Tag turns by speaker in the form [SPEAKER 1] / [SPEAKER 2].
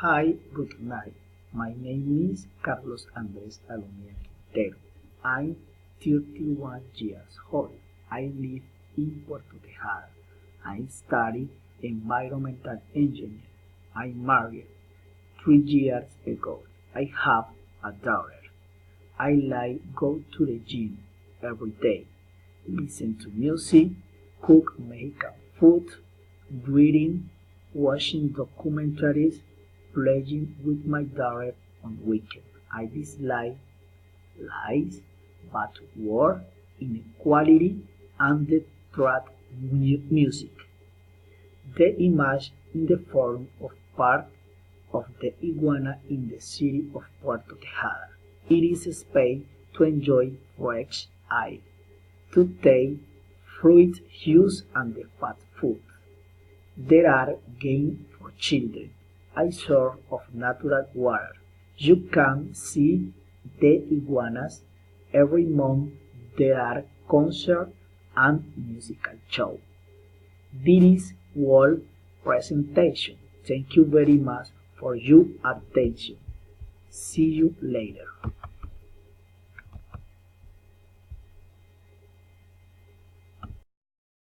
[SPEAKER 1] Hi, good night. My name is Carlos Andres Alomia Quintero. I'm 31 years old. I live in Puerto Tejada. I study environmental engineering. I married 3 years ago. I have a daughter. I like go to the gym every day, listen to music, cook Mexican food, reading, watching documentaries, playing with my daughter on weekends. I dislike lies, bad word, inequality, and the trad music. The image in the form of part of the iguana in the city of Puerto Tejada. It is a space to enjoy fresh air, to take fruit juice and the fast food. There are games for children, a sort of natural water. You can see the iguanas. Every month there are concerts and musical shows. This is world presentation. Thank you very much for your attention. See you later.